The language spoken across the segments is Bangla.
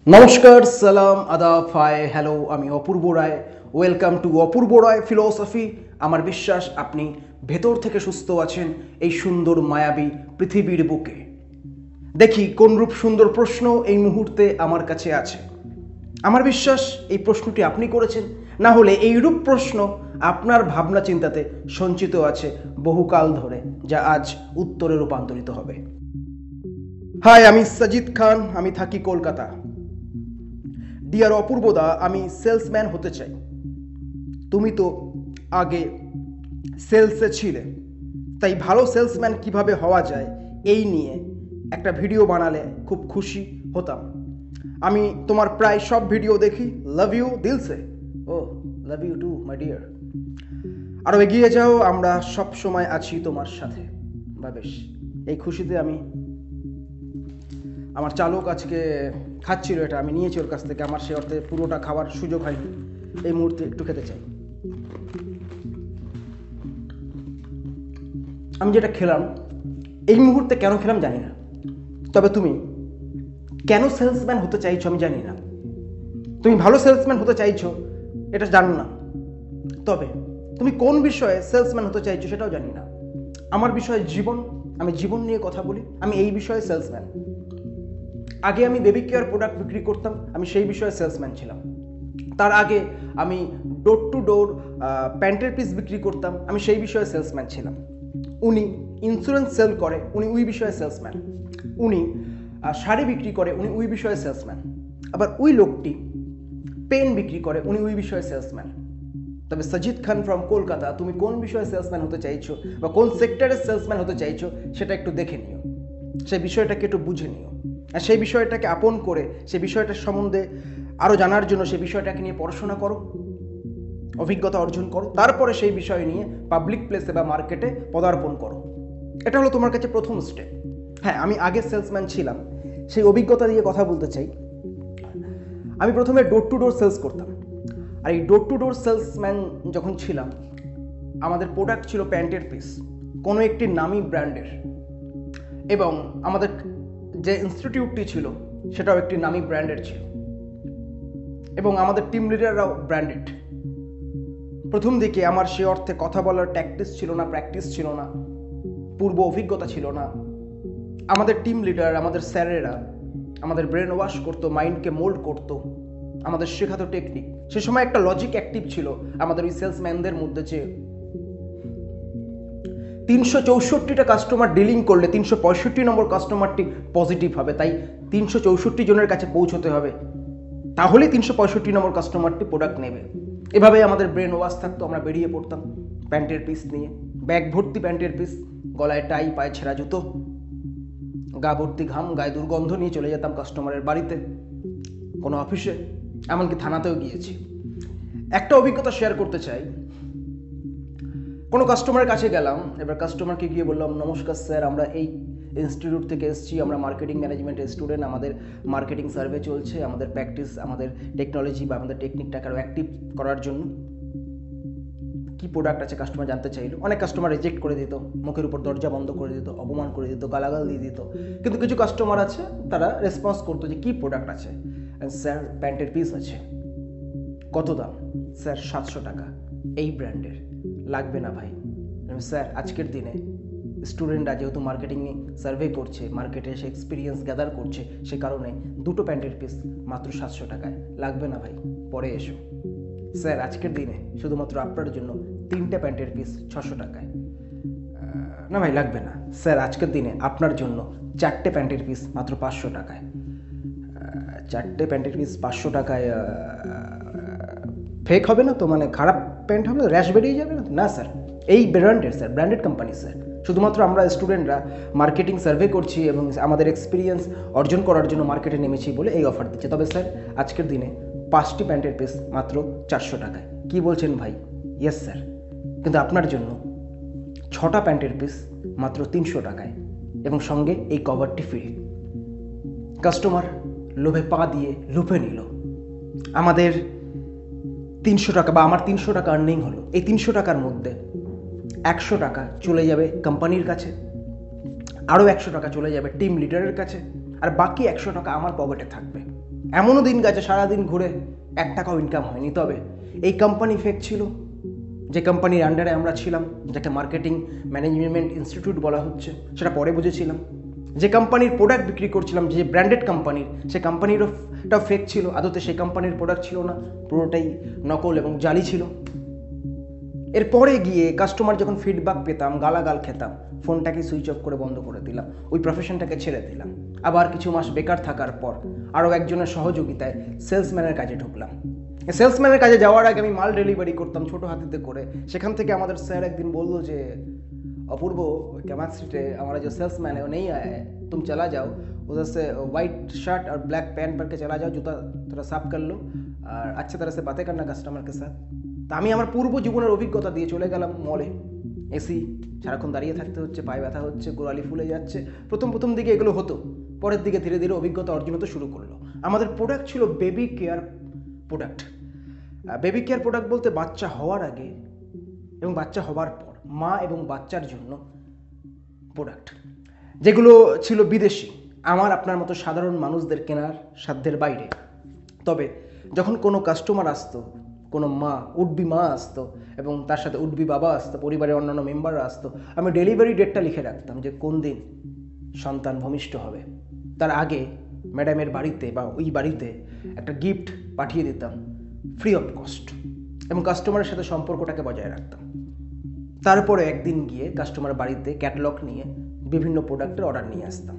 নমস্কার, সালাম, আদাব, হাই, হ্যালো। আমি Apurba Roy. Welcome to Apurba Roy philosophy. আমার বিশ্বাস আপনি ভেতর থেকে সুস্থ আছেন এই সুন্দর মায়াবী পৃথিবীর বুকে। দেখি কোনরূপ সুন্দর প্রশ্ন এই মুহূর্তে আমার কাছে আছে। আমার বিশ্বাস এই প্রশ্নটি আপনি করেছেন, না হলে এইরূপ প্রশ্ন আপনার ভাবনা চিন্তাতে সঞ্চিত আছে বহুকাল ধরে, যা আজ উত্তরে রূপান্তরিত হবে। হাই, আমি সাজিদ খান, আমি থাকি কলকাতা। ডিয়ার অপূর্বদা, আমি সেলসম্যান হতে চাই। তুমি তো আগে সেলসে ছিলে, তাই ভালো সেলসম্যান কিভাবে হওয়া যায় এই নিয়ে একটা ভিডিও বানালে খুব খুশি হতাম। আমি তোমার প্রায় সব ভিডিও দেখি। লাভ ইউ দিল সে। ও, love you too my dear. আরও এগিয়ে যাও, আমরা সব সময় আছি তোমার সাথে। বা বেশ, এই খুশিতে আমার চালক আজকে খাচ্ছিল, এটা আমি নিয়েছি ওর কাছ থেকে। আমার সে অর্থে পুরোটা খাওয়ার সুযোগ হয়নি, এই মুহূর্তে একটু খেতে চাই। আমি যেটা খেলাম এই মুহূর্তে কেন খেলাম জানি না, তবে তুমি কেন সেলসম্যান হতে চাইছো আমি জানি না। তুমি ভালো সেলসম্যান হতে চাইছো এটা জানো না, তবে তুমি কোন বিষয়ে সেলসম্যান হতে চাইছো সেটাও জানি না। আমার বিষয় জীবন, আমি জীবন নিয়ে কথা বলি, আমি এই বিষয়ে সেলসম্যান। আগে আমি বেবি কেয়ার প্রোডাক্ট বিক্রি করতাম, আমি সেই বিষয়ে সেলসম্যান ছিলাম। তার আগে আমি ডোর টু ডোর প্যান্টের পিস বিক্রি করতাম, আমি সেই বিষয়ে সেলসম্যান ছিলাম। উনি ইন্স্যুরেন্স সেল করে, উনি ওই বিষয়ে সেলসম্যান। উনি শাড়ি বিক্রি করে, উনি ওই বিষয়ে সেলসম্যান। আবার ওই লোকটি পেন বিক্রি করে, উনি ওই বিষয়ে সেলসম্যান। তবে সাজিদ খান ফ্রম কলকাতা, তুমি কোন বিষয়ে সেলসম্যান হতে চাইছো বা কোন সেক্টরের সেলসম্যান হতে চাইছো সেটা একটু দেখে নিও, সেই বিষয়টাকে একটু বুঝে নিও, আর সেই বিষয়টাকে আপন করে সেই বিষয়টার সম্বন্ধে আরও জানার জন্য সেই বিষয়টাকে নিয়ে পড়াশোনা করো, অভিজ্ঞতা অর্জন করো, তারপরে সেই বিষয় নিয়ে পাবলিক প্লেসে বা মার্কেটে পদার্পণ করো। এটা হলো তোমার কাছে প্রথম স্টেপ। হ্যাঁ, আমি আগে সেলসম্যান ছিলাম, সেই অভিজ্ঞতা দিয়ে কথা বলতে চাই। আমি প্রথমে ডোর টু ডোর সেলস করতাম, আর এই ডোর টু ডোর সেলসম্যান যখন ছিলাম, আমাদের প্রোডাক্ট ছিল প্যান্টের পিস, কোনো একটি নামি ব্র্যান্ডের, এবং আমাদের যে ইনস্টিটিউটটি ছিল সেটাও একটি নামি ব্র্যান্ডের ছিল, এবং আমাদের টিম লিডাররাও ব্র্যান্ডেড। প্রথম দিকে আমার সে অর্থে কথা বলার ট্যাকটিস ছিল না, প্র্যাকটিস ছিল না, পূর্ব অভিজ্ঞতা ছিল না। আমাদের টিম লিডার, আমাদের স্যারেরা আমাদের ব্রেন ওয়াশ করতো, মাইন্ডকে মোল্ড করতো, আমাদের শেখাতো টেকনিক। সে সময় একটা লজিক অ্যাক্টিভ ছিল আমাদের ওই সেলসম্যানদের মধ্যে, যে 364টা কাস্টমার ডিলিং করলে 365 নম্বর কাস্টমারটি পজিটিভ হবে, তাই 364 জনের কাছে পৌঁছতে হবে, তাহলেই 365 নম্বর কাস্টমারটি প্রোডাক্ট নেবে। এভাবে আমাদের ব্রেন ওয়াশ থাকতো। আমরা বেরিয়ে পড়তাম প্যান্টের পিস নিয়ে, ব্যাগ ভর্তি প্যান্টের পিস, গলায় টাই, পায়ে ছেঁড়া জুতো, গা ভর্তি ঘাম, গায়ে দুর্গন্ধ নিয়ে চলে যেতাম কাস্টমারের বাড়িতে, কোনো অফিসে, এমনকি থানাতেও গিয়েছি। একটা অভিজ্ঞতা শেয়ার করতে চাই। কোনো কাস্টমারের কাছে গেলাম, এবার কাস্টমারকে গিয়ে বললাম, নমস্কার স্যার, আমরা এই ইনস্টিটিউট থেকে এসেছি, আমরা মার্কেটিং ম্যানেজমেন্টের স্টুডেন্ট, আমাদের মার্কেটিং সার্ভে চলছে, আমাদের প্র্যাকটিস, আমাদের টেকনোলজি বা আমাদের টেকনিকটাকে আরও অ্যাক্টিভ করার জন্য কি প্রোডাক্ট আছে কাস্টমার জানতে চাইলো। অনেক কাস্টমার রিজেক্ট করে দিত, মুখের উপর দরজা বন্ধ করে দিত, অপমান করে দিত, গালাগাল দিয়ে দিত। কিন্তু কিছু কাস্টমার আছে তারা রেসপন্স করতো যে কী প্রোডাক্ট আছে। স্যার, প্যান্টের পিস আছে। কত দাম? স্যার, 700 টাকা, এই ব্র্যান্ডের। লাগবে না ভাই। স্যার, আজকের দিনে স্টুডেন্টরা যেহেতু মার্কেটিং সার্ভে করছে, মার্কেটে এসে এক্সপিরিয়েন্স গ্যাদার করছে, সে কারণে দুটো প্যান্টের পিস মাত্র 700 টাকায়। লাগবে না ভাই, পরে এসো। স্যার, আজকের দিনে শুধুমাত্র আপনার জন্য 3টে প্যান্টের পিস 600 টাকায়। না ভাই, লাগবে না। স্যার, আজকের দিনে আপনার জন্য 4টে প্যান্টের পিস মাত্র 500 টাকায়। 4টে প্যান্টের পিস 500 টাকায় ফেক হবে না তো? মানে খারাপ প্যান্ট হবে, র্যাশ বেরিয়ে যাবে না? না স্যার, এই ব্র্যান্ডের, স্যার ব্র্যান্ডেড কোম্পানি স্যার। শুধুমাত্র আমরা স্টুডেন্টরা মার্কেটিং সার্ভে করছি এবং আমাদের এক্সপিরিয়েন্স অর্জন করার জন্য মার্কেটে নেমেছি বলে এই অফার দিচ্ছে। তবে স্যার, আজকের দিনে 5টি প্যান্টের পিস মাত্র 400 টাকায়। কি বলছেন ভাই? ইয়েস স্যার, কিন্তু আপনার জন্য 6টা প্যান্টের পিস মাত্র 300 টাকায়, এবং সঙ্গে এই কভারটি ফ্রি। কাস্টমার লোভে পা দিয়ে লুপে নিল। আমাদের 300 টাকা বা আমার 300 টাকা আর্নিং হলো। এই 300 টাকার মধ্যে 100 টাকা চলে যাবে কোম্পানির কাছে, আরও 100 টাকা চলে যাবে টিম লিডারের কাছে, আর বাকি 100 টাকা আমার পকেটে থাকবে। এমনও দিন গেছে সারাদিন ঘুরে 1 টাকাও ইনকাম হয়নি। তবে এই কোম্পানি ফেক ছিল, যে কোম্পানির আন্ডারে আমরা ছিলাম, যাকে মার্কেটিং ম্যানেজমেন্ট ইনস্টিটিউট বলা হচ্ছে, সেটা পরে বুঝেছিলাম। যে কোম্পানির প্রোডাক্ট বিক্রি করছিলাম, যে ব্র্যান্ডেড কোম্পানির, সে কোম্পানিরটা ফেক ছিল। আদতে সেই কোম্পানির প্রোডাক্ট ছিল না, পুরোটাই নকল এবং জালি ছিল। এরপরে গিয়ে কাস্টমার যখন ফিডব্যাক পেতাম, গালাগাল খেতাম, ফোনটাকে সুইচ অফ করে বন্ধ করে দিলাম, ওই প্রফেশনটাকে ছেড়ে দিলাম। আবার কিছু মাস বেকার থাকার পর আরও একজনের সহযোগিতায় সেলসম্যানের কাজে ঢুকলাম। সেলসম্যানের কাজে যাওয়ার আগে আমি মাল ডেলিভারি করতাম ছোটো হাতিতে করে। সেখান থেকে আমাদের স্যার একদিন বললো যে अपूर्व कैपेसिटी हमारा जो सेल्समैन है वो नहीं आया है, तुम चला जाओ उधर से वाइट शर्ट और ब्लैक पैंट पहन के चला जाओ, जूता थोड़ा साफ कर लो और अच्छी तरह से बातें करना कस्टमर के साथ। तो আমি আমার পূর্ব জীবনের অভিজ্ঞতা দিয়ে চলে গেলাম মলে। এসি সারাক্ষণ দাঁড়িয়ে থাকতে হচ্ছে, পায়ে ব্যথা হচ্ছে, গোড়ালি ফুলে যাচ্ছে। প্রথম দিকে এগুলো হতো, পরের দিকে ধীরে ধীরে অভিজ্ঞতা অর্জন হতে শুরু করলো। আমাদের প্রোডাক্ট ছিল baby care product. Baby care product বলতে বাচ্চা হওয়ার আগে এবং বাচ্চা হওয়ার পর মা এবং বাচ্চার জন্য প্রোডাক্ট, যেগুলো ছিল বিদেশি, আমার আপনার মতো সাধারণ মানুষদের কেনার সাধ্যের বাইরে। তবে যখন কোনো কাস্টমার আসতো, কোনো উডবি মা আসতো এবং তার সাথে উডবি বাবা আসতো, পরিবারের অন্যান্য মেম্বাররা আসতো, আমি ডেলিভারি ডেটটা লিখে রাখতাম যে কোন দিন সন্তান ভূমিষ্ঠ হবে। তার আগে ম্যাডামের বাড়িতে বা ওই বাড়িতে একটা গিফট পাঠিয়ে দিতাম ফ্রি অফ কস্ট এবং কাস্টমারের সাথে সম্পর্কটাকে বজায় রাখতাম। তারপরে একদিন গিয়ে কাস্টমার বাড়িতে ক্যাটালগ নিয়ে বিভিন্ন প্রোডাক্টের অর্ডার নিয়ে আসতাম।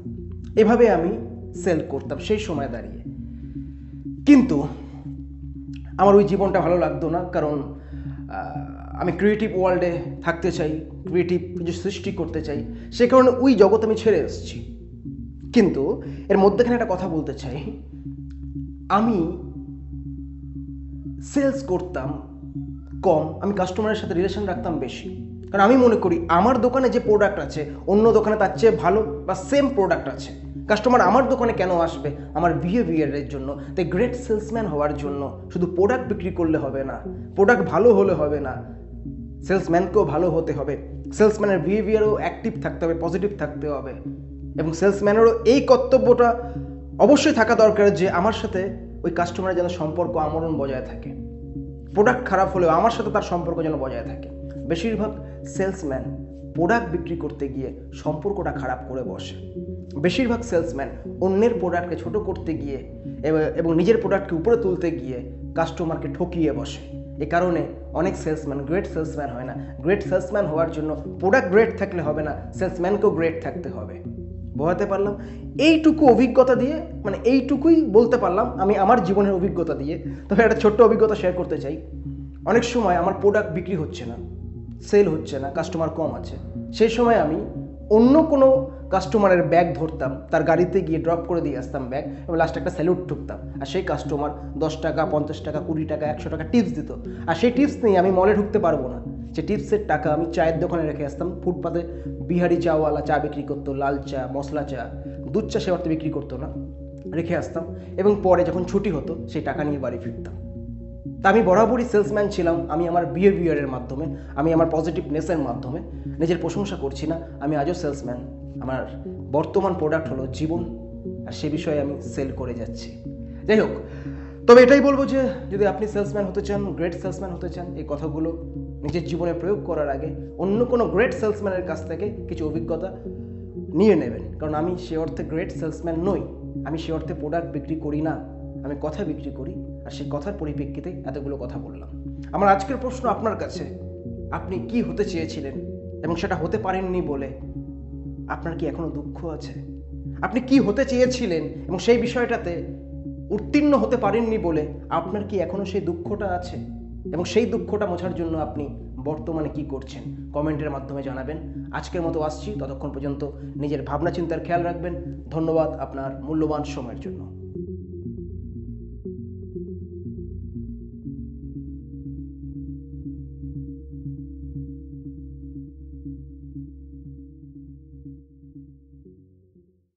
এভাবে আমি সেল করতাম সেই সময় দাঁড়িয়ে। কিন্তু আমার ওই জীবনটা ভালো লাগতো না, কারণ আমি ক্রিয়েটিভ ওয়ার্ল্ডে থাকতে চাই, ক্রিয়েটিভ কিছু সৃষ্টি করতে চাই, সে কারণে ওই জগৎ আমি ছেড়ে এসেছি। কিন্তু এর মধ্যেখানে একটা কথা বলতে চাই, আমি সেলস করতাম কম, আমি কাস্টমারের সাথে রিলেশন রাখতাম বেশি। কারণ আমি মনে করি আমার দোকানে যে প্রোডাক্ট আছে অন্য দোকানে তার চেয়ে ভালো বা সেম প্রোডাক্ট আছে। কাস্টমার আমার দোকানে কেন আসবে? আমার বিহেভিয়ারের জন্য। তাই গ্রেট সেলসম্যান হওয়ার জন্য শুধু প্রোডাক্ট বিক্রি করলে হবে না, প্রোডাক্ট ভালো হলে হবে না, সেলসম্যানকেও ভালো হতে হবে। সেলসম্যানের বিহেভিয়ারও অ্যাক্টিভ থাকতে হবে, পজিটিভ থাকতে হবে। এবং সেলসম্যানেরও এই কর্তব্যটা অবশ্যই থাকা দরকার যে আমার সাথে ওই কাস্টমারের যেন সম্পর্ক আমরণ বজায় থাকে। প্রোডাক্ট খারাপ হলেও আমার সাথে তার সম্পর্ক যেন বজায় থাকে। বেশিরভাগ সেলসম্যান প্রোডাক্ট বিক্রি করতে গিয়ে সম্পর্কটা খারাপ করে বসে। বেশিরভাগ সেলসম্যান অন্যের প্রোডাক্টকে ছোট করতে গিয়ে এবং নিজের প্রোডাক্টকে উপরে তুলতে গিয়ে কাস্টমারকে ঠকিয়ে বসে। এ কারণে অনেক সেলসম্যান গ্রেট সেলসম্যান হয় না। গ্রেট সেলসম্যান হওয়ার জন্য প্রোডাক্ট গ্রেট থাকলে হবে না, সেলসম্যানকেও গ্রেট থাকতে হবে। বোঝাতে পারলাম? এইটুকু অভিজ্ঞতা দিয়ে, মানে এইটুকুই বলতে পারলাম আমি আমার জীবনের অভিজ্ঞতা দিয়ে। তবে একটা ছোট্ট অভিজ্ঞতা শেয়ার করতে চাই। অনেক সময় আমার প্রোডাক্ট বিক্রি হচ্ছে না, সেল হচ্ছে না, কাস্টমার কম আছে। সেই সময় আমি অন্য কোনো কাস্টমারের ব্যাগ ধরতাম, তার গাড়িতে গিয়ে ড্রপ করে দিয়ে আসতাম ব্যাগ, এবং লাস্টে একটা স্যালুট ঠুকতাম। আর সেই কাস্টমার 10 টাকা, 50 টাকা, 20 টাকা, 100 টাকা টিপস দিত। আর সেই টিপস নিয়ে আমি মলে ঢুকতে পারবো না, যে টিপসের টাকা আমি চায়ের দোকানে রেখে আসতাম। ফুটপাতে বিহারি চাওয়ালা চা বিক্রি করতো, লাল চা, মশলা চা, দুধ চা সে অর্থে বিক্রি করতো না, রেখে আসতাম। এবং পরে যখন ছুটি হতো সেই টাকা নিয়ে বাড়ি ফিরতাম। তা আমি বরাবরই সেলসম্যান ছিলাম। আমি আমার বিহেভিয়ারের মাধ্যমে, আমি আমার পজিটিভনেসের মাধ্যমে, নিজের প্রশংসা করছি না, আমি আজও সেলসম্যান। আমার বর্তমান প্রোডাক্ট হলো জীবন, আর সে বিষয়ে আমি সেল করে যাচ্ছি। যাই হোক, তবে এটাই বলবো যে যদি আপনি সেলসম্যান হতে চান, গ্রেট সেলসম্যান হতে চান, এই কথাগুলো নিজের জীবনে প্রয়োগ করার আগে অন্য কোনো গ্রেট সেলসম্যানের কাছ থেকে কিছু অভিজ্ঞতা নিয়ে নেবেন। কারণ আমি সে অর্থে গ্রেট সেলসম্যান নই, আমি সে অর্থে প্রোডাক্ট বিক্রি করি না, আমি কথা বিক্রি করি। আর সেই কথার পরিপ্রেক্ষিতে এতগুলো কথা বললাম। আমার আজকের প্রশ্ন আপনার কাছে, আপনি কি হতে চেয়েছিলেন এবং সেটা হতে পারেননি বলে আপনার কি এখনো দুঃখ আছে? আপনি কি হতে চেয়েছিলেন এবং সেই বিষয়টাতে উত্তীর্ণ হতে পারেননি বলে আপনার কি এখনো সেই দুঃখটা আছে? এবং সেই দুঃখটা মোছার জন্য আপনি বর্তমানে কি করছেন? কমেন্টের মাধ্যমে জানাবেন। আজকের মতো আসছি, ততক্ষণ পর্যন্ত নিজের ভাবনা চিন্তার খেয়াল রাখবেন। ধন্যবাদ আপনার মূল্যবান সময়ের জন্য।